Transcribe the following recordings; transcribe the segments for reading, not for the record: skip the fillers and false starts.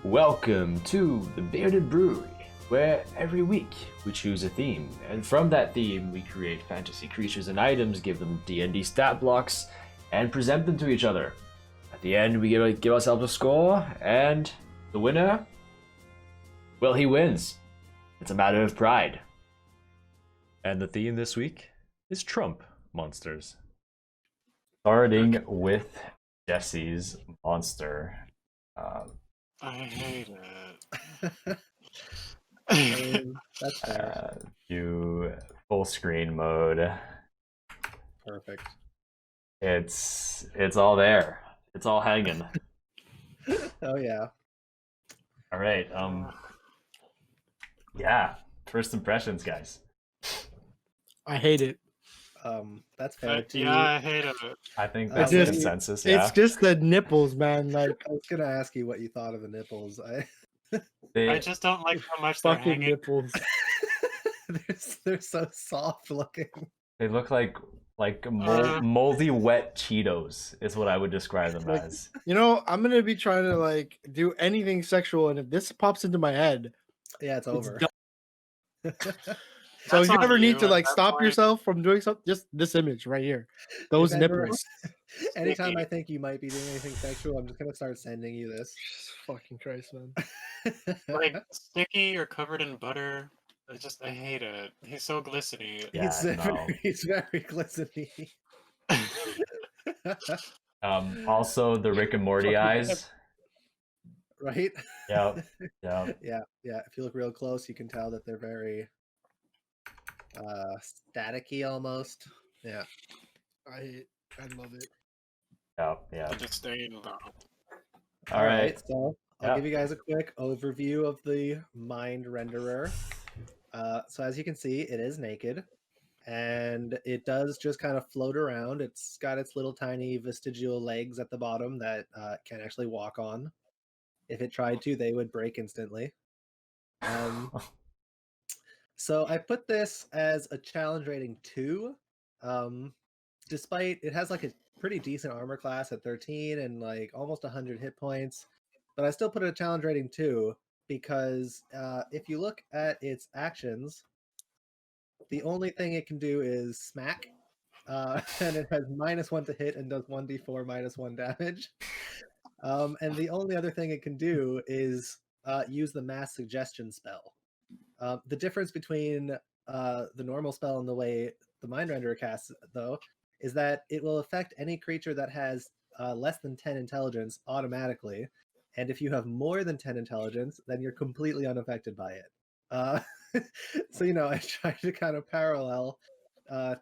Welcome to the Bearded Brewery, where every week we choose a theme, and from that theme we create fantasy creatures and items, give them D&D stat blocks, and present them to each other. At the end, we give ourselves a score, and the winner, well, he wins. It's a matter of pride. And the theme this week is Trump monsters. Starting with Jesse's monster. I hate it. That's fair. Do full screen mode. Perfect. It's all there. It's all hanging. Oh yeah. All right. Yeah. First impressions, guys. I hate it. That's fair too. Yeah, I hate it. I think I that's the just- consensus. Yeah. It's just the nipples, man. Like I was gonna ask you what you thought of the nipples. I They, just don't like how much they're fucking hanging. nipples. they're so soft looking. they look like moldy wet Cheetos is what I would describe them Like- as. You know, I'm gonna be trying to like do anything sexual, and if this pops into my head, Yeah, it's it's over. done. So That's if you on ever need you to at like that stop point. yourself from doing something, just this image right here, those If ever- nipples. Anytime Sticky. I think you might be doing anything sexual, I'm just gonna start sending you this. Fucking Christ, man. Like sticky or covered in butter. I hate it. He's so glistening. Yeah, no. He's very glistening. Also the Rick and Morty Fucking eyes. Right? Yep. Yeah. If you look real close, you can tell that they're very staticky almost. Yeah. I love it. Yep. Yeah. I just stayed though. All right. So I'll Yeah. give you guys a quick overview of the Mind Renderer. So as you can see, it is naked, and it does just kind of float around. It's got its little tiny vestigial legs at the bottom that can actually walk on. If it tried to, they would break instantly. So I put this as a challenge rating 2. Despite it has like a pretty decent armor class at 13 and like almost 100 hit points, but I still put it a challenge rating 2 because if you look at its actions, the only thing it can do is smack, and it has -1 to hit and does 1d4 -1 damage. And the only other thing it can do is use the mass suggestion spell. The difference between the normal spell and the way the Mind Renderer casts, though, is that it will affect any creature that has less than 10 intelligence automatically. And if you have more than 10 intelligence, then you're completely unaffected by it. So, I tried to kind of parallel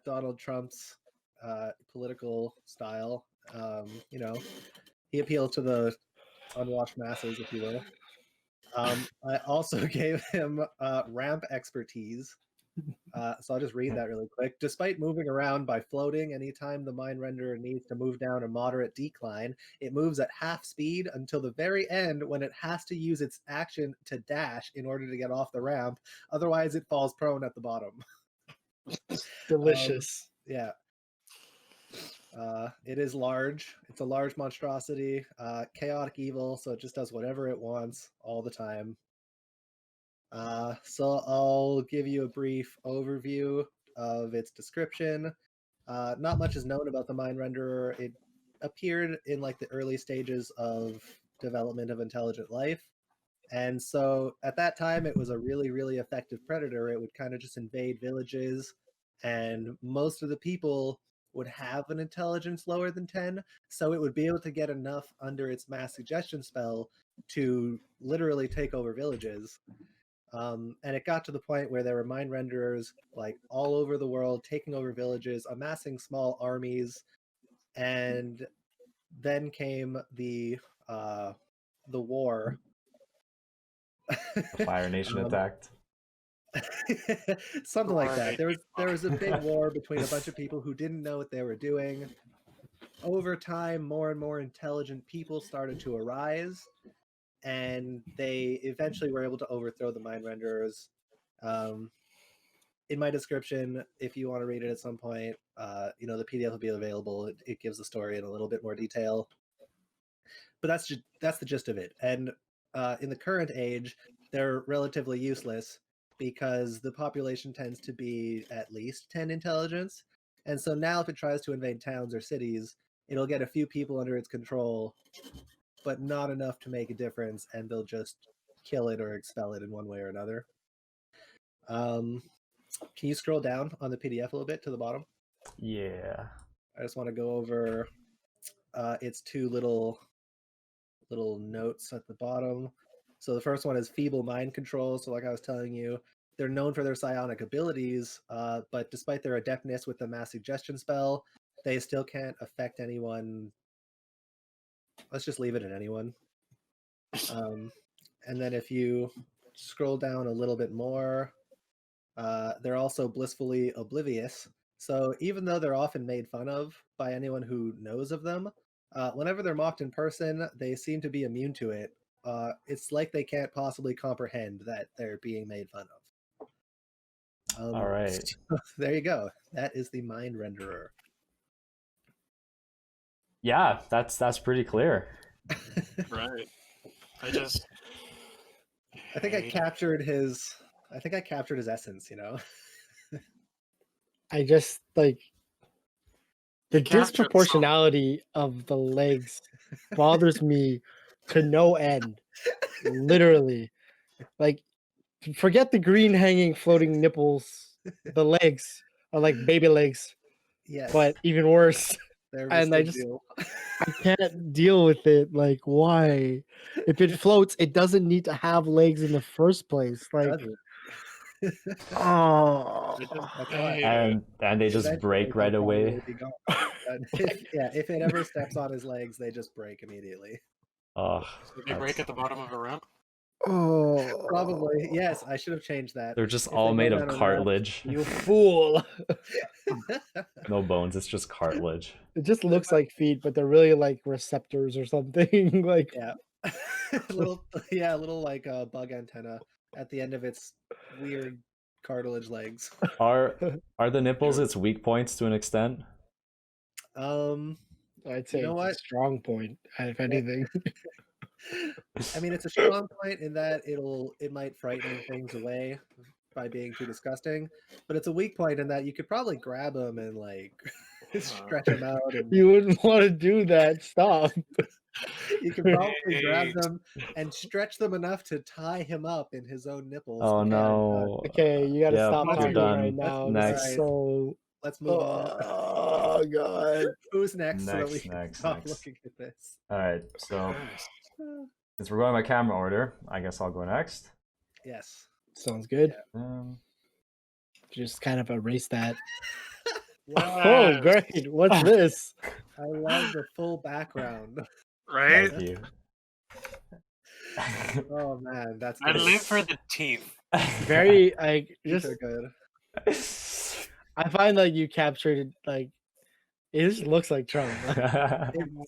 Donald Trump's political style. He appealed to the unwashed masses, if you will. I also gave him ramp expertise. So I'll just read that really quick. Despite moving around by floating, anytime the Mind Renderer needs to move down a moderate decline, it moves at half speed until the very end when it has to use its action to dash in order to get off the ramp. Otherwise, it falls prone at the bottom. Delicious. Yeah. It is large. It's a large monstrosity. Chaotic evil, so it just does whatever it wants all the time. So I'll give you a brief overview of its description. Not much is known about the Mind Renderer. It appeared in like the early stages of development of intelligent life. And so at that time, it was a really, really effective predator. It would kind of just invade villages, and most of the people would have an intelligence lower than 10. So it would be able to get enough under its mass suggestion spell to literally take over villages. And it got to the point where there were Mind Renderers like all over the world, taking over villages, amassing small armies, and then came the war. The Fire Nation attacked. Something like that. Right. There was a big war between a bunch of people who didn't know what they were doing. Over time, more and more intelligent people started to arise, and they eventually were able to overthrow the Mind Renderers. In my description, if you want to read it at some point, the PDF will be available. It gives the story in a little bit more detail. But that's the gist of it. And in the current age, they're relatively useless because the population tends to be at least 10 intelligence. And so now if it tries to invade towns or cities, it'll get a few people under its control, but not enough to make a difference, and they'll just kill it or expel it in one way or another. Can you scroll down on the PDF a little bit to the bottom? Yeah. I just want to go over its two little notes at the bottom. So the first one is feeble mind control. So like I was telling you, they're known for their psionic abilities, but despite their adeptness with the mass suggestion spell, they still can't affect anyone. Let's just leave it at anyone. And then if you scroll down a little bit more, they're also blissfully oblivious. So even though they're often made fun of by anyone who knows of them, whenever they're mocked in person, they seem to be immune to it. It's like they can't possibly comprehend that they're being made fun of. All right. So there you go. That is the Mind Renderer. Yeah, that's pretty clear. Right. I think I hate- captured his essence, you know. I just like the captured some- disproportionality of the legs bothers me to no end. Literally. Like, forget the green hanging floating nipples. The legs are like baby legs, Yes, but even worse. they're and I just- vestigial. I can't deal with it. Like, why? If it floats, it doesn't need to have legs in the first place. Like, Doesn't. oh, That's I why. hate it. And they just Eventually break they'll right away. probably be gone. If it ever steps on his legs, they just break immediately. Oh, So they break at the bottom of a ramp. oh, Probably, yes. I should have changed that. they're just If all they go made down of a ramp, cartilage. you fool! No bones. It's just cartilage. It just looks like feet, but they're really like receptors or something. Like, Yeah, little like a bug antenna at the end of its weird cartilage legs. Are the nipples its weak points to an extent? I'd say know it's what? a strong point, if anything. I mean, it's a strong point in that it might frighten things away by being too disgusting, but it's a weak point in that you could probably grab them and like stretch them out, and You wouldn't want to do that. Stop. you can probably grab them and stretch them enough to tie him up in his own nipples. Oh Okay, no. Okay, you gotta Yeah, stop we're talking done. right now. Next. This is so. let's move on. Oh god. Who's next? So that we Next, can next, stop next. looking at this. All right. So Christ. since we're going by camera order, I guess I'll go next. Yes. Sounds good. Um, Just kind of erase that. Yes. Oh, great. What's this? I love the full background. Right? thank you. Oh man, that's I good. live for the teeth. Very like These just are good. I find like you captured it like it just looks like Trump.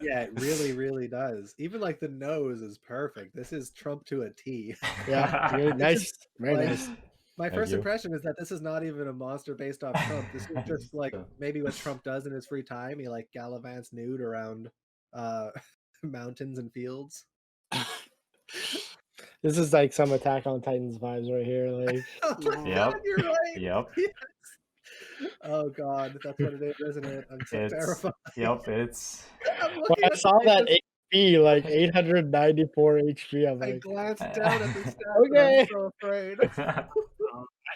Yeah, it really, really does. Even like the nose is perfect. This is Trump to a T. Yeah, very nice. Very like- nice. My Thank first you. impression is that this is not even a monster based off Trump. This is just like maybe what Trump does in his free time. He like gallivants nude around mountains and fields. This is like some Attack on Titans vibes right here. Like Oh my Yep. God, you're right. Yep. Yes. Oh God, that's what it is, isn't it? I'm so It's terrified. yep. It's I'm when looking I at saw the that thing, HP, like 894 HP, I'm I like, glanced down at the stats. And Okay. I'm so afraid. I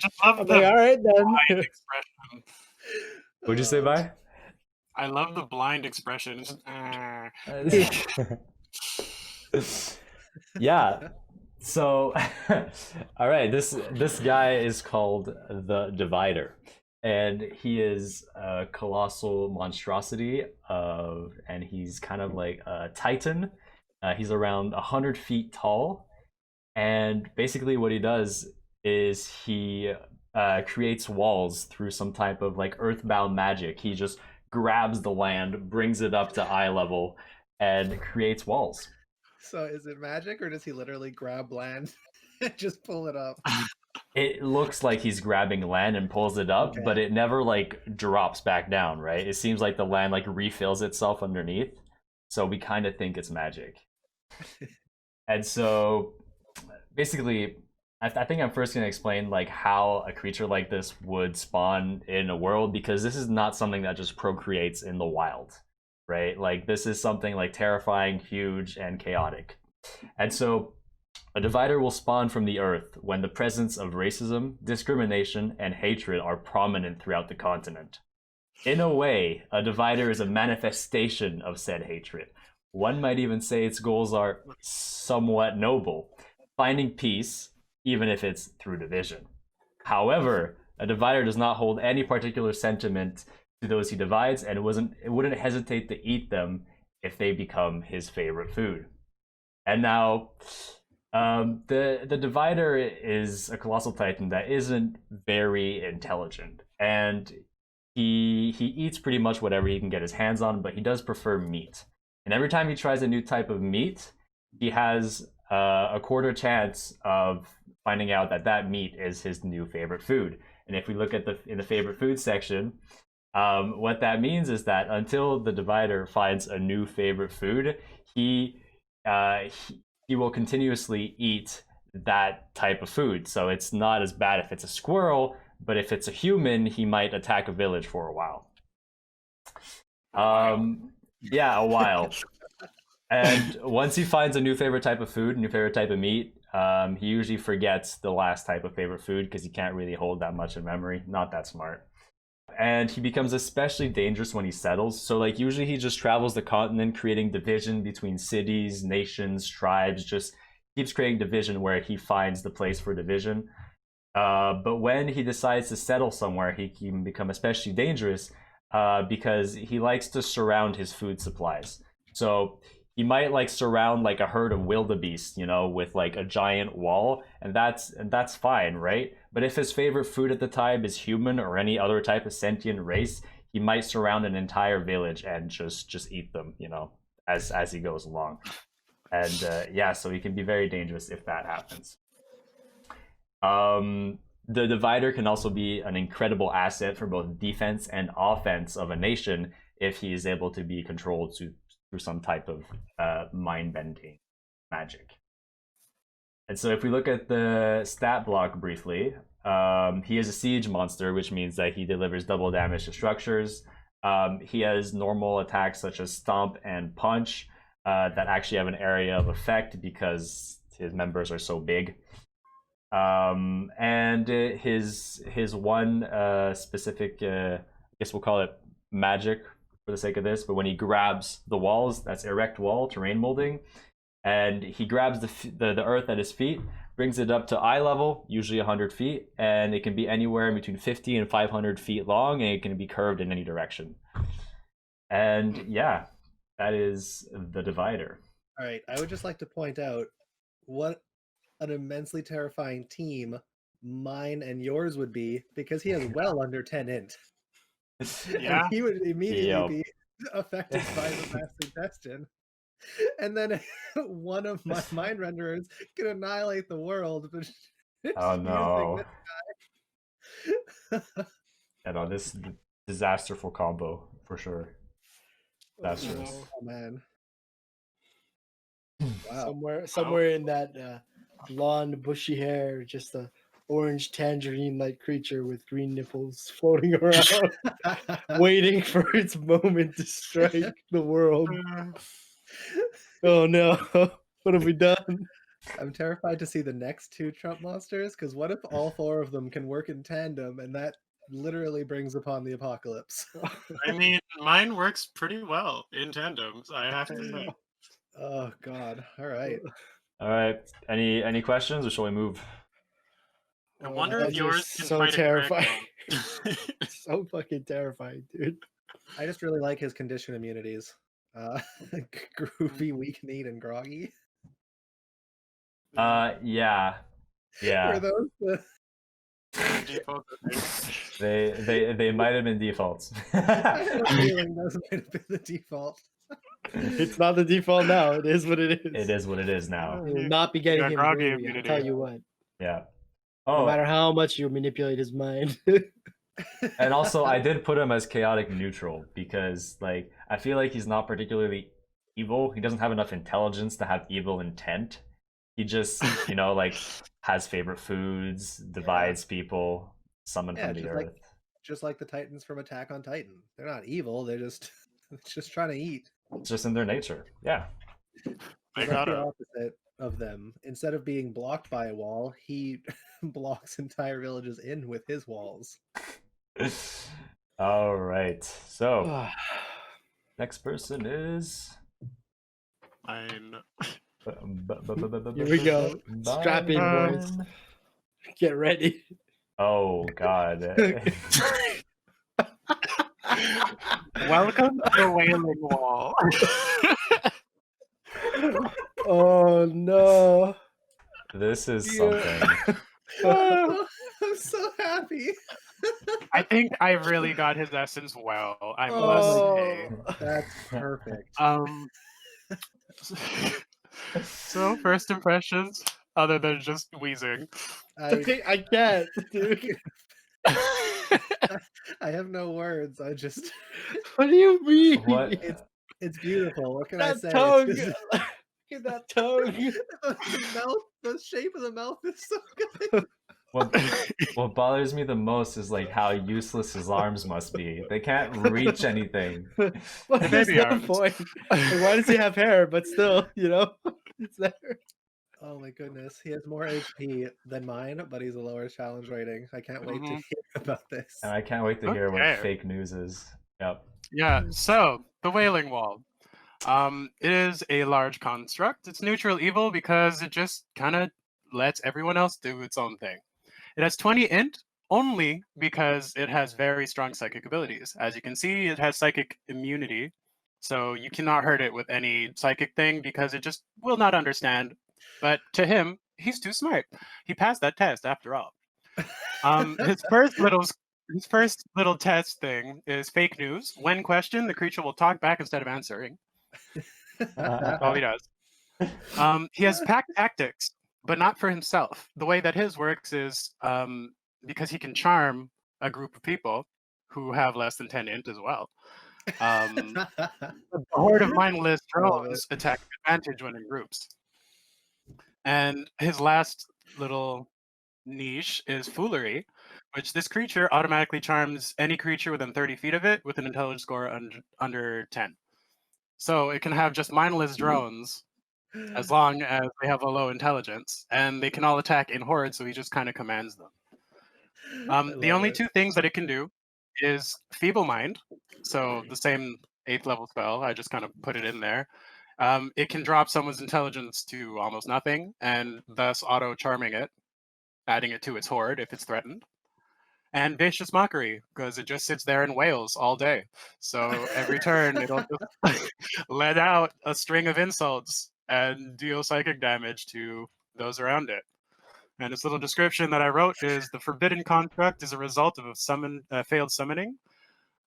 just love I'm the like, all right then. blind expression. What'd you say, bye? I love the blind expression. It's just, Yeah. So, all right. This guy is called the Divider, and he is a colossal monstrosity and he's kind of like a titan. He's around 100 feet tall, and basically what he does is he creates walls through some type of like earthbound magic. He just grabs the land, brings it up to eye level, and creates walls. So is it magic, or does he literally grab land and just pull it up? It looks like he's grabbing land and pulls it up, Okay. but it never like drops back down, right? It seems like the land like refills itself underneath. So we kind of think it's magic. And so basically, I think I'm first going to explain like how a creature like this would spawn in a world, because this is not something that just procreates in the wild, right? Like this is something like terrifying, huge, and chaotic. And so a divider will spawn from the earth when the presence of racism, discrimination, and hatred are prominent throughout the continent. In a way, a divider is a manifestation of said hatred. One might even say its goals are somewhat noble, finding peace, even if it's through division. However, a divider does not hold any particular sentiment to those he divides, and it wouldn't hesitate to eat them if they become his favorite food. And now, the divider is a colossal titan that isn't very intelligent, and he eats pretty much whatever he can get his hands on, but he does prefer meat. And every time he tries a new type of meat, he has a quarter chance of finding out that that meat is his new favorite food. And if we look at in the favorite food section, what that means is that until the divider finds a new favorite food, he will continuously eat that type of food. So it's not as bad if it's a squirrel, but if it's a human, he might attack a village for a while. Yeah, a while. And once he finds a new favorite type of food, new favorite type of meat, he usually forgets the last type of favorite food because he can't really hold that much in memory. Not that smart. And he becomes especially dangerous when he settles. So like usually he just travels the continent, creating division between cities, nations, tribes, just keeps creating division where he finds the place for division. But when he decides to settle somewhere, he can become especially dangerous because he likes to surround his food supplies. So he might like surround like a herd of wildebeest, you know, with like a giant wall, and that's fine, right? But if his favorite food at the time is human or any other type of sentient race, he might surround an entire village and just eat them, you know, as he goes along. And yeah, so he can be very dangerous if that happens. The divider can also be an incredible asset for both defense and offense of a nation if he is able to be controlled through some type of mind-bending magic. And so if we look at the stat block briefly, he is a siege monster, which means that he delivers double damage to structures. He has normal attacks such as stomp and punch that actually have an area of effect because his members are so big. And his one specific, I guess we'll call it magic for the sake of this, but when he grabs the walls, that's erect wall, terrain molding, and he grabs the earth at his feet, brings it up to eye level, usually 100 feet, and it can be anywhere between 50 and 500 feet long, and it can be curved in any direction. And yeah, that is the divider. All right, I would just like to point out what an immensely terrifying team mine and yours would be, because he has well under 10 int. Yeah. And he would immediately Yep. be affected by the mass suggestion. And then one of my mind renderers can annihilate the world. But Oh just no. using Yeah, no, this disasterful combo for sure. this- Disastrous. Oh man. Wow. Somewhere in that blonde, bushy hair, just a orange tangerine-like creature with green nipples floating around, waiting for its moment to strike the world. Oh no! What have we done? I'm terrified to see the next two Trump monsters, because what if all four of them can work in tandem, and that literally brings upon the apocalypse? I mean, mine works pretty well in tandems, I have to say. Oh god. All right. All right. Any questions, or shall we move? I wonder if Those are yours can so fight terrifying. a Greg. So fucking terrifying, dude. I just really like his condition immunities. Groovy, weak-kneed, and groggy. Yeah. Were those the... Default. They might have been defaults. I had a feeling those might have been the default. It's not the default now. It is what it is. It is what it is now. You will not be getting got him groggy groovy, I'll immunity. tell you what. Yeah. No Oh, matter how much you manipulate his mind. and also I did put him as chaotic neutral because like I feel like he's not particularly evil. He doesn't have enough intelligence to have evil intent. He just, like has favorite foods, divides people, summoned Yeah, from the earth. just like the Titans from Attack on Titan. They're not evil. They're just just trying to eat. It's just in their nature. Yeah. They He's like the gotta. opposite of them. Instead of being blocked by a wall, he blocks entire villages in with his walls. All right. So next person is. Fine. Here we go. Strap in, boys. Byron. Get ready. Oh God. Welcome to the Wailing Wall. Oh no. This is Yeah. something. I'm so happy. I think I really got his essence well. I must Oh. say. That's perfect. So first impressions, other than just wheezing. I can't, dude. I have no words. I just What do you mean? What? it's beautiful. What can I That say? tongue. It's just- Look at that tongue. the mouth, the shape of the mouth is so good. What bothers me the most is like how useless his arms must be. They can't reach anything. What is baby the arms. point? Like, why does he have hair? But still, it's there. Oh my goodness, he has more HP than mine, but he's a lower challenge rating. I can't wait to Mhm. hear about this. And I can't wait to hear what Okay. fake news is. Yep. Yeah, so the Wailing Wall. It is a large construct. It's neutral evil because it just kind of lets everyone else do its own thing. It has 20 int only because it has very strong psychic abilities. As you can see, it has psychic immunity, so you cannot hurt it with any psychic thing because it just will not understand. But to him, he's too smart. He passed that test after all. His first little test thing is fake news. When questioned, the creature will talk back instead of answering. That's all he does. He has pack tactics, but not for himself. The way that his works is because he can charm a group of people who have less than 10 int as well. A horde of mindless Love drones attack with advantage when in groups. And his last little niche is foolery, which this creature automatically charms any creature within 30 feet of it with an intelligence score under 10. So it can have just mindless drones as long as they have a low intelligence, and they can all attack in hordes, so he just kind of commands them. The only two things that it can do is Feeble Mind, so the same 8th level spell, I just kind of put it in there. It can drop someone's intelligence to almost nothing, and thus auto-charming it, adding it to its horde if it's threatened. And Vicious Mockery, because it just sits there and wails all day. So every turn, it'll just let out a string of insults and deal psychic damage to those around it. And its little description that I wrote is: the forbidden construct is a result of a failed summoning,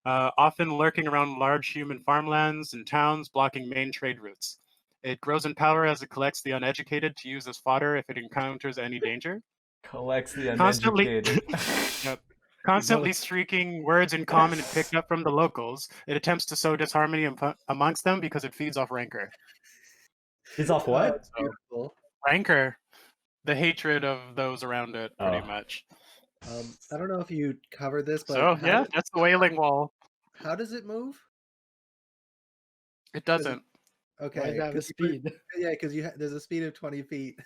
often lurking around large human farmlands and towns, blocking main trade routes. It grows in power as it collects the uneducated to use as fodder if it encounters any danger. Collects the Constantly- uneducated. Yep. Constantly streaking words in common it picked up from the locals, it attempts to sow disharmony amongst them because it feeds off rancor. He's off what? Beautiful. Rancor, the hatred of those around it, pretty Oh. much. I don't know if you covered this, but So how, yeah, that's the Wailing Wall. how does it move? It doesn't. Okay, Why does it have a 'cause you put- speed? yeah, because there's a speed of 20 feet.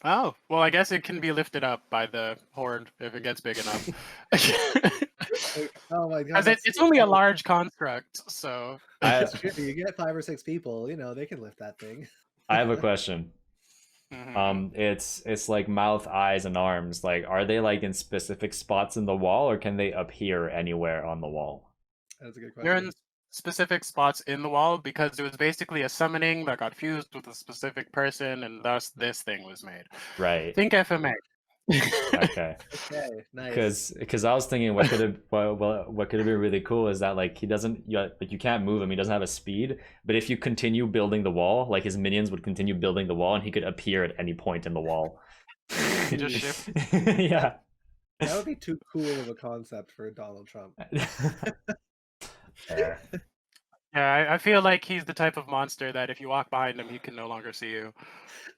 Oh, well, I guess it can be lifted up by the horde if it gets big enough. Oh my god! Because that's it's so only a cool. large construct, so. It's true. You get 5 or 6 people, they can lift that thing. I have a question. Mhm. It's like mouth, eyes, and arms. Like, are they like in specific spots in the wall, or can they appear anywhere on the wall? That's a good They're question. in specific spots in the wall because it was basically a summoning that got fused with a specific person, and thus this thing was made. Right. Think FMA. Okay. Okay, nice. Because I was thinking what could have what could have been really cool is that like he doesn't you can't move him, he doesn't have a speed, but if you continue building the wall, like his minions would continue building the wall and he could appear at any point in the wall. He just shifts. Yeah. That would be too cool of a concept for Donald Trump. Fair. Yeah, I feel like he's the type of monster that if you walk behind him, he can no longer see you.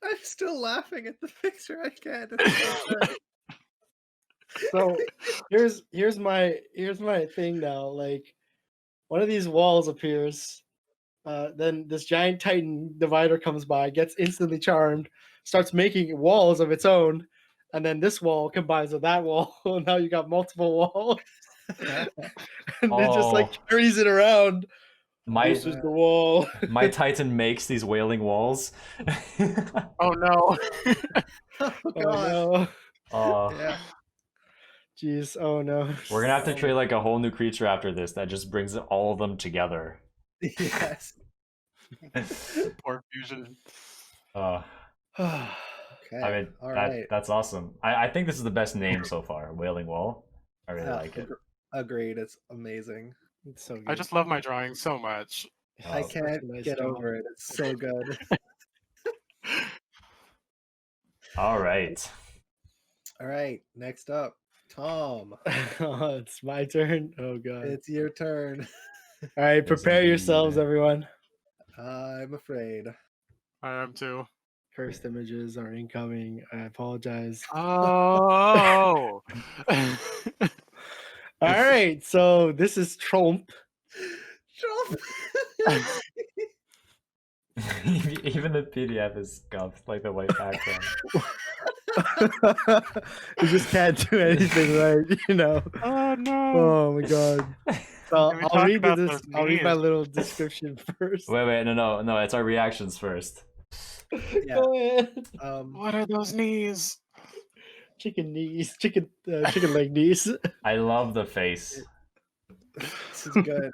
I'm still laughing at the picture. I can't. It's so good. So here's my thing now. Like one of these walls appears, then this giant Titan divider comes by, gets instantly charmed, starts making walls of its own, and then this wall combines with that wall. And now you got multiple walls, and it just like Oh, carries it around. my This is the wall. my Titan makes these wailing walls. Oh no. Oh Oh god. no. Yeah. Jeez. Oh no. We're gonna have to create like a whole new creature after this that just brings all of them together. Yes. Poor fusion. Uh, Okay. I mean, All right. that's awesome. I think this is the best name so far, Wailing Wall. I really like it. Agreed. It's amazing. It's so good. I just love my drawing so much. I Oh. can't Nice get job. over it. It's so good. All right. All right. Next up, Tom. Oh, it's my turn. Oh god. It's your turn. All right, Yes, prepare yourselves, indeed. everyone. I'm afraid. I am too. Cursed images are incoming. I apologize. Oh. All right, so this is Trump. Trump. Even the PDF is scuffed, like the white background. You just can't do anything right, you know. Oh no. Oh my god. So Can we I'll talk read about this. those I'll read my knees? little description first. Wait, no, it's our reactions first. Yeah. Go ahead. What are those knees? Chicken knees, chicken leg knees. I love the face. This is good.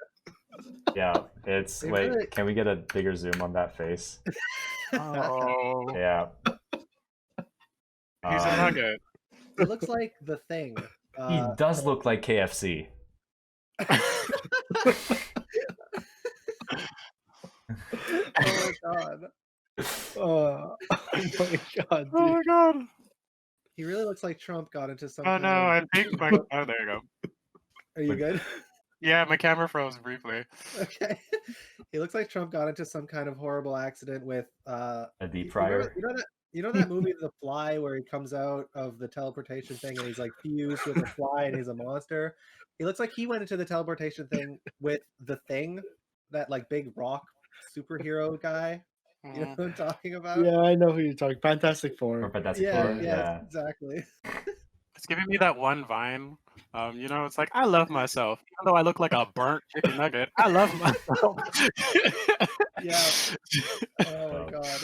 Yeah, it's They wait. really- Can we get a bigger zoom on that face? Oh. Yeah. He's a nugget. It looks like the thing. He does look like KFC. Oh my god. Oh my god, Oh dude. my god. He really looks like Trump got into some. Oh kind no, of- I think my oh there you go. Are you good? Yeah, my camera froze briefly. Okay. He looks like Trump got into some kind of horrible accident with A deep you know, fryer. you know that movie The Fly where he comes out of the teleportation thing and he's like fused with a fly and he's a monster? He looks like he went into the teleportation thing with the Thing, that like big rock superhero guy. You know Mhm. what I'm talking about? Yeah, I know who you're talking. Fantastic Or Four. Fantastic Yeah, Four. yes, Yeah. exactly. It's giving me that one Vine. You know, it's like I love myself, even though I look like a burnt chicken nugget. I love myself. Yeah. Oh my Oh. god.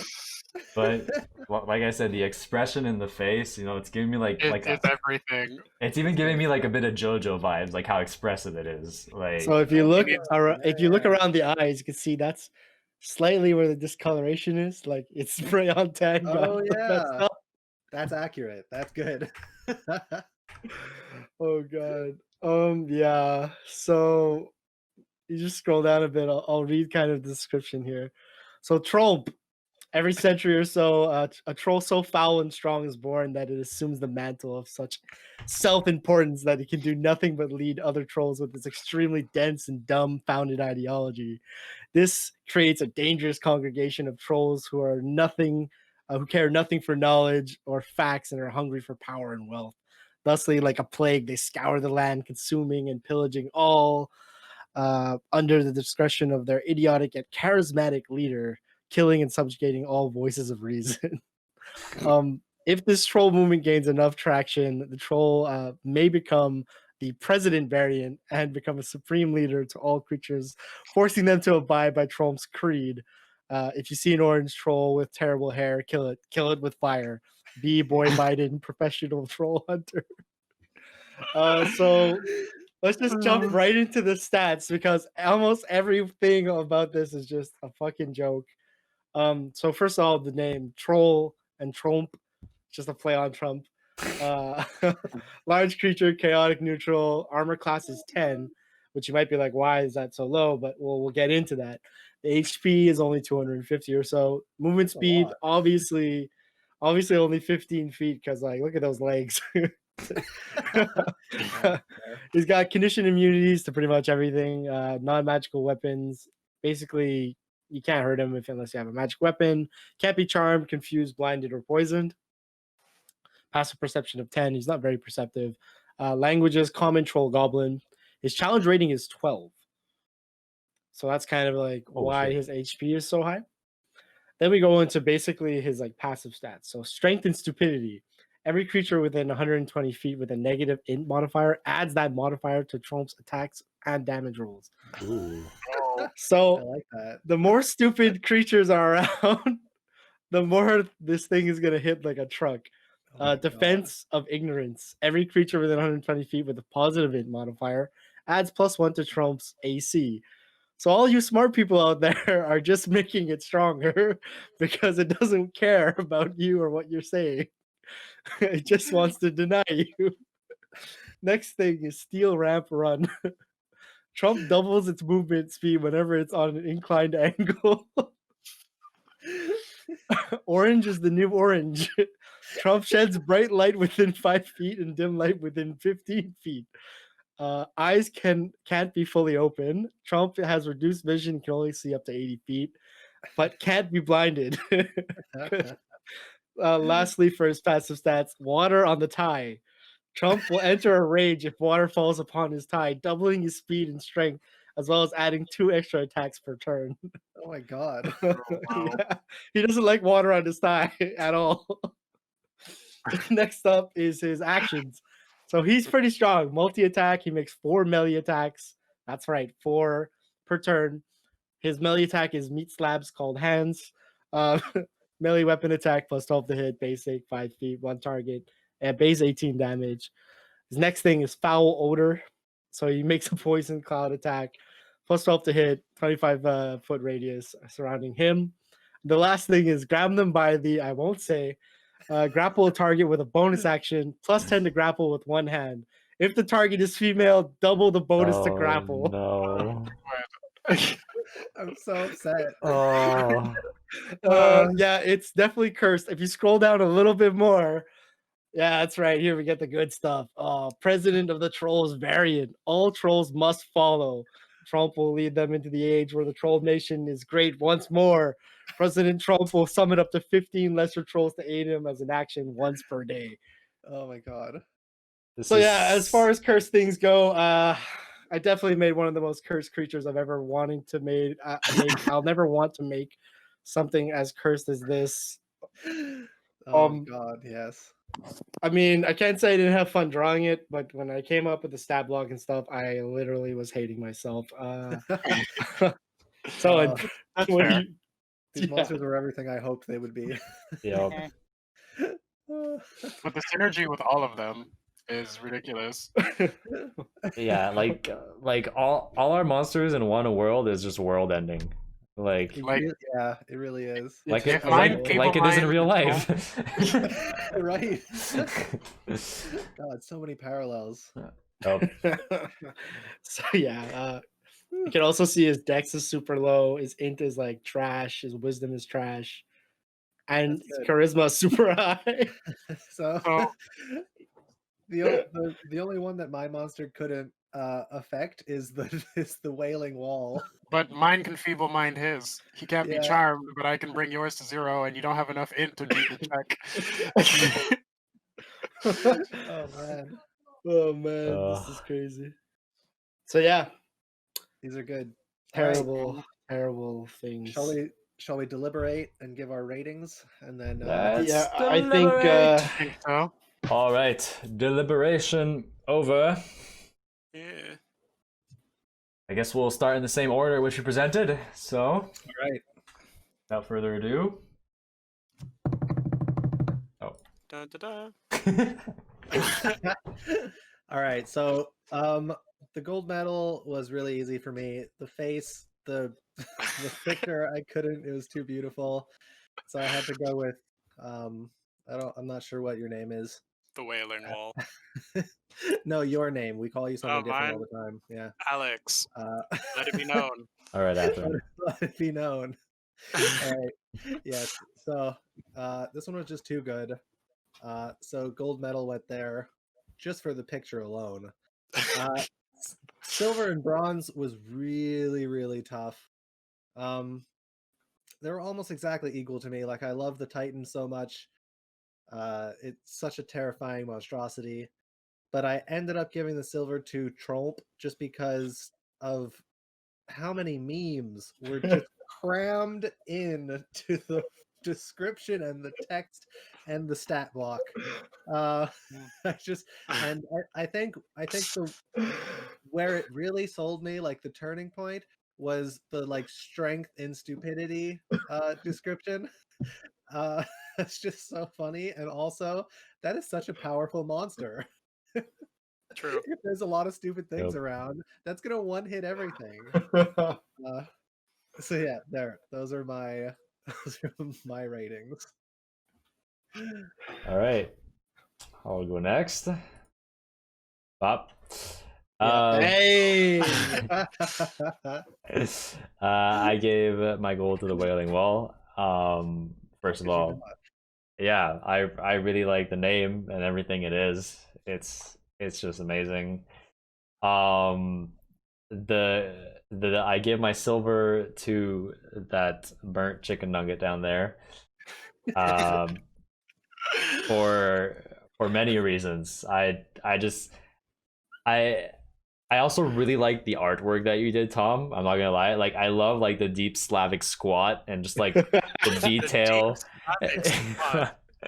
But like I said, the expression in the face, it's giving me like It's everything. it's even giving me like a bit of JoJo vibes, like how expressive it is. Like So if you look Maybe- around the eyes, you can see that's slightly where the discoloration is. Like it's spray on tan. got Oh all that yeah. stuff. That's accurate. That's good. Oh god. Yeah. So you just scroll down a bit. I'll read kind of the description here. So Trump. Every century or so, a troll so foul and strong is born that it assumes the mantle of such self-importance that it can do nothing but lead other trolls with its extremely dense and dumb-founded ideology. This creates a dangerous congregation of trolls who are nothing, who care nothing for knowledge or facts and are hungry for power and wealth. Thusly, like a plague, they scour the land, consuming and pillaging all under the discretion of their idiotic yet charismatic leader, killing and subjugating all voices of reason. If this troll movement gains enough traction, the troll may become the president variant and become a supreme leader to all creatures, forcing them to abide by Trump's creed. If you see an orange troll with terrible hair, kill it. Kill it with fire. Be boy Biden, professional troll hunter. So let's just jump right into the stats because almost everything about this is just a fucking joke. So first of all, the name Troll and Trump, just a play on Trump. Large creature, chaotic neutral, armor class is 10, which you might be like, why is that so low? But we'll get into that. The HP is only 250 or so. Movement speed, lot. obviously only 15 feet because like look at those legs. He's got conditioned immunities to pretty much everything, non-magical weapons, Basically, you can't hurt him unless you have a magic weapon. Can't be charmed, confused, blinded, or poisoned. Passive perception of 10. He's not very perceptive. Languages, common, troll, goblin. His challenge rating is 12. So that's kind of like why shit. his HP is so high. Then we go into basically his like passive stats. So strength and stupidity. Every creature within 120 feet with a negative int modifier adds that modifier to Trump's attacks and damage rolls. Ooh. I So like that. the more stupid creatures are around, the more this thing is gonna hit like a truck. Oh my God. Defense of ignorance. Every creature within 120 feet with a positive int modifier adds +1 to Trump's AC. So all you smart people out there are just making it stronger because it doesn't care about you or what you're saying. It just wants to deny you. Next thing is steel ramp run. Trump doubles its movement speed whenever it's on an inclined angle. Orange is the new orange. Trump sheds bright light within 5 feet and dim light within 15 feet. Eyes can't be fully open. Trump has reduced vision, can only see up to 80 feet, but can't be blinded. Lastly, for his passive stats, water on the tie. Trump will enter a rage if water falls upon his tie, doubling his speed and strength, as well as adding 2 extra attacks per turn. Oh my God. Yeah. He doesn't like water on his thigh at all. Next up is his actions. So he's pretty strong. Multi-attack, he makes 4 melee attacks. That's right, 4 per turn. His melee attack is meat slabs called hands. Melee weapon attack plus 12 to hit, basic, 5 feet, 1 target, and base 18 damage. His next thing is foul odor. So he makes a poison cloud attack, plus 12 to hit, 25 foot radius surrounding him. The last thing is grab them by the, I won't say, grapple a target with a bonus action, plus 10 to grapple with one hand. If the target is female, double the bonus to grapple. No. I'm so upset. Oh. Yeah, it's definitely cursed. If you scroll down a little bit more, yeah, that's right. Here we get the good stuff. President of the Trolls variant. All trolls must follow. Trump will lead them into the age where the troll nation is great once more. President Trump will summon up to 15 lesser trolls to aid him as an action once per day. Oh my God. So yeah, as far as cursed things go, I definitely made one of the most cursed creatures I've ever wanted to make. I'll never want to make something as cursed as this. Oh God, yes. I mean, I can't say I didn't have fun drawing it, but when I came up with the stat block and stuff, I literally was hating myself. So That's when fair. These yeah. monsters were everything I hoped they would be. Yeah. But the synergy with all of them is ridiculous. Yeah, like all our monsters in one world is just world ending. Like Yeah, it really is. like It's it mine like, came like on it is in mine real as life. Right. God, so many parallels. Oh, So yeah, you can also see his dex is super low, his int is like trash, his wisdom is trash, and That's his good. charisma is super high. So So- the only one that my monster couldn't affect is the Wailing Wall. But mine can feeble mind his. He can't be Yeah. charmed, but I can bring yours to 0, and you don't have enough int to beat the check. Oh man, Oh man, this is Ugh. crazy. So yeah, these are good. All right, terrible things. Shall we deliberate and give our ratings and then Let's Yeah, I think deliberate. I think so. All right, deliberation over. Yeah. I guess we'll start in the same order which we presented. So, all right. without further ado. Dun, dun, dun. All right, so the gold medal was really easy for me. The face, the picture, I couldn't. It was too beautiful, so I had to go with I'm not sure what your name is. The Wailing Wall. No, your name. We call you something different all mine? the time. Yeah. Alex, let it be known. All right, after. Let it be known. All right. Yes. So this one was just too good. So gold medal went there just for the picture alone. Silver and bronze was really, really tough. They were almost exactly equal to me. Like I love the Titan so much. It's such a terrifying monstrosity. But I ended up giving the silver to Trolp just because of how many memes were just crammed in to the description and the text and the stat block. I just and I think the where it really sold me, like the turning point, was the like strength in stupidity description. Uh, it's just so funny, and also that is such a powerful monster. True. If there's a lot of stupid things Yep. around, that's gonna one hit everything. So yeah, those are my ratings. All right. I'll go next. Bob. Yeah. Hey, I gave my gold to the Wailing Wall. First of Because you all, yeah, I really like the name and everything it is. It's just amazing. The I give my silver to that burnt chicken nugget down there. For many reasons. I I also really like the artwork that you did, Tom. I'm not gonna lie. Like I love like the deep Slavic squat and just like the detail.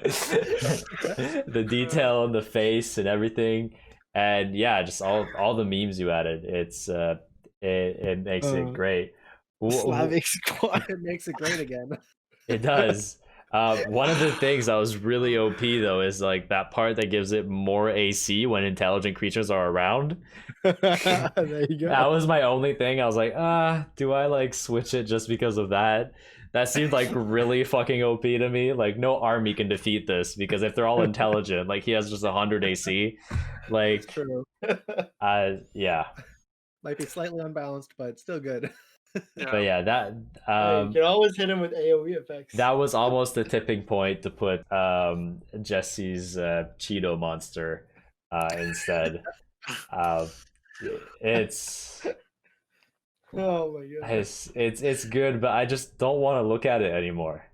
The detail in the face and everything. And yeah, just all the memes you added. It makes it great. Slavic squad. it makes it great again. It does. One of the things that was really OP though is like that part that gives it more AC when intelligent creatures are around. There you go. That was my only thing. I was like, do I like switch it just because of that? That seemed like really fucking OP to me. Like no army can defeat this because if they're all intelligent, like he has just 100 AC. Like, True. yeah. Might be slightly unbalanced, but still good. But yeah, that Hey, you can always hit him with AoE effects. that was almost the tipping point to put Jesse's Cheeto monster instead. It's Oh my god. it's good, but I just don't want to look at it anymore.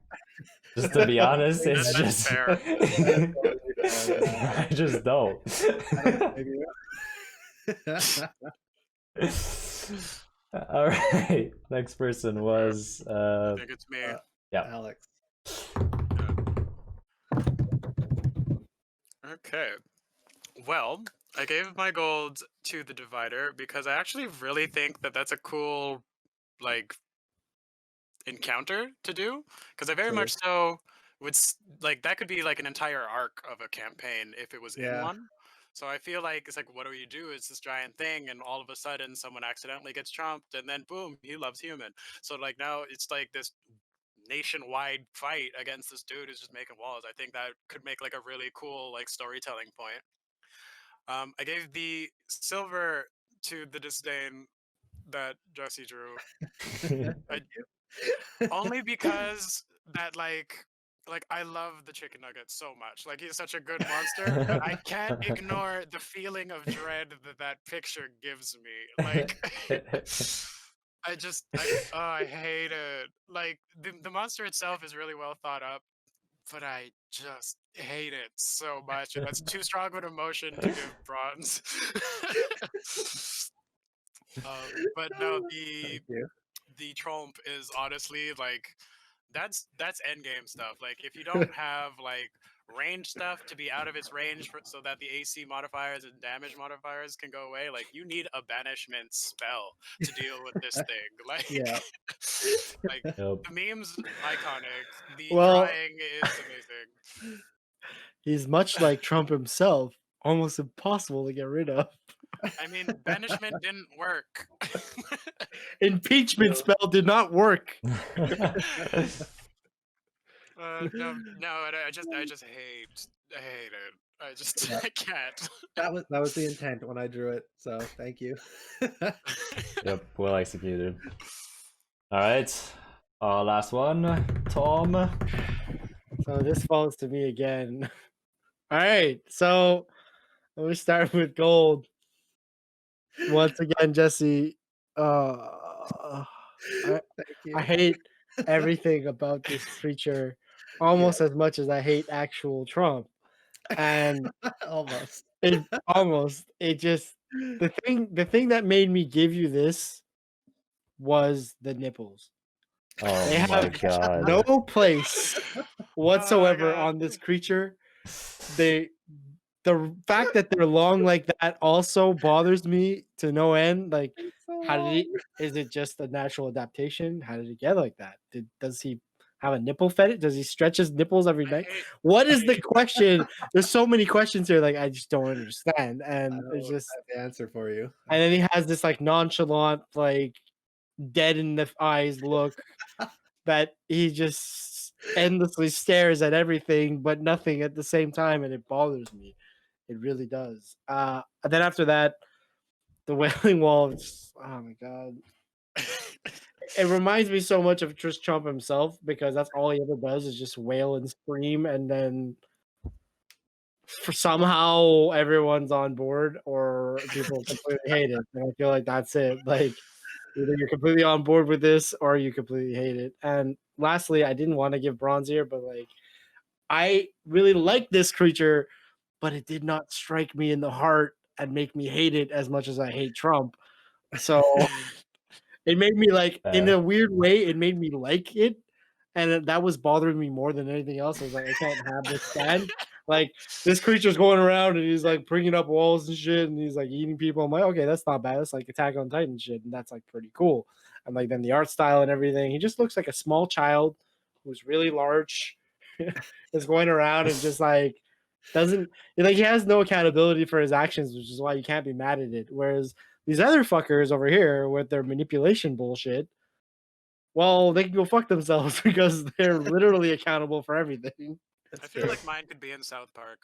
Just to be honest, it's That's just fair. I just don't. All right, next person was I think it's me. yeah. Alex. Okay. Well, I gave my gold to the Divider because I actually really think that that's a cool, like, encounter to do. Because I very True. much so would like that could be like an entire arc of a campaign if it was in Yeah. one. So I feel like it's like, what do you do? It's this giant thing, and all of a sudden someone accidentally gets trumped, and then boom, he loves human. So like now it's like this nationwide fight against this dude who's just making walls. I think that could make like a really cool like storytelling point. I gave the silver to the disdain that Jesse drew. Only because that like I love the chicken nugget so much. Like he's such a good monster, but I can't ignore the feeling of dread that that picture gives me. Like I hate it. Like the monster itself is really well thought up, but I just hate it so much, and that's too strong of an emotion to give bronze. But no, Thank you. the trompe is honestly like that's end game stuff. Like if you don't have like range stuff to be out of its range so that the AC modifiers and damage modifiers can go away, like you need a banishment spell to deal with this thing. Like, Yeah. like Yep. the meme's iconic. The Well- drawing is amazing. He's much like Trump himself, almost impossible to get rid of. I mean, banishment didn't work. Impeachment spell did not work. No, I just hate it. I just Yeah. I can't. That was the intent when I drew it. So thank you. Yep, well executed. All right, last one, Tom. So this falls to me again. All right, so let me start with gold. Once again, Jesse. Thank you. I hate everything about this creature almost as much as I hate actual Trump. And Almost. it just the thing that made me give you this was the nipples. Oh They my have god. no place whatsoever God. on this creature. The fact that they're long like that also bothers me to no end. Like, how did he? Is it just a natural adaptation? How did he get like that? Does he have a nipple fetish? Does he stretch his nipples every I night? hate- What is the question? There's so many questions here. Like, I just don't understand. I And don't it's just, have the answer for you. and then he has this like nonchalant, like dead in the eyes look that he just endlessly stares at everything but nothing at the same time, and it bothers me. It really does. And then after that, the Wailing Wall. Oh my god! It reminds me so much of Trish Trump himself because that's all he ever does is just wail and scream, and then for somehow everyone's on board or people completely hate it. And I feel like that's it. Like either you're completely on board with this or you completely hate it. And lastly, I didn't want to give bronze here, but like I really like this creature, but it did not strike me in the heart and make me hate it as much as I hate Trump. So it made me like, in Fair. a weird way, it made me like it, and that was bothering me more than anything else. I was like, I can't have this stand. Like this creature's going around and he's like bringing up walls and shit, and he's like eating people. I'm like, okay, that's not bad. That's like Attack on Titan shit, and that's like pretty cool. And like then the art style and everything, he just looks like a small child who's really large, is going around and just like doesn't like he has no accountability for his actions, which is why you can't be mad at it. Whereas these other fuckers over here with their manipulation bullshit, well, they can go fuck themselves because they're literally accountable for everything. I feel like mine could be in South Park.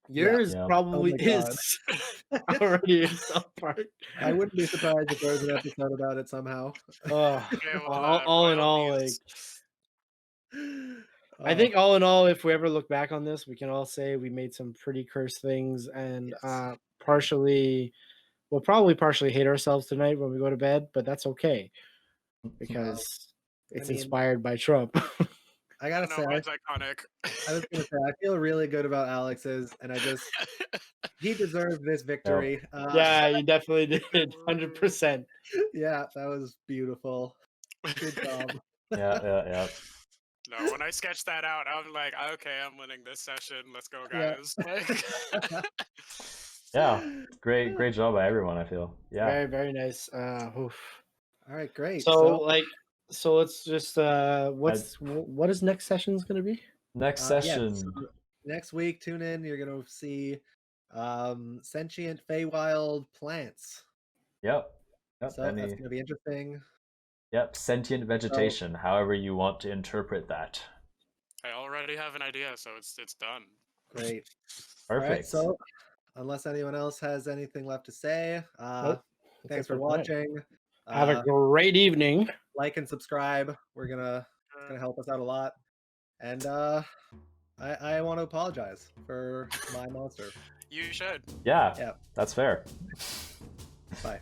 Yours Yeah. probably Oh my God. is already in South Park. I wouldn't be surprised if there was an episode about it somehow. Ugh. Okay, well, all in all, like royalties. I think all in all, if we ever look back on this, we can all say we made some pretty cursed things and Yes. we'll probably partially hate ourselves tonight when we go to bed, but that's okay because it's mean- inspired by Trump. I gotta say, It's iconic. I was gonna say, I feel really good about Alex's, and he deserved this victory. Yeah, you definitely did, 100%. Yeah, that was beautiful. Good job. Yeah. No, when I sketched that out, I'm like, okay, I'm winning this session. Let's go, Yeah. guys. Yeah. Great job by everyone, I feel. Yeah. Very, very nice. Oof. All right, great. So let's just what is next session's gonna be? Next Yeah, session. so next week, tune in. You're gonna see sentient Feywild plants. Yep. So that's gonna be interesting. Yep. Sentient vegetation, however you want to interpret that. I already have an idea, so it's done. Great. Perfect. All right, so unless anyone else has anything left to say, Nope. thanks That's it for for tonight. watching. Have a great evening. Like and subscribe. It's gonna help us out a lot. And I want to apologize for my monster. You should. Yeah. Yeah. That's fair. Bye.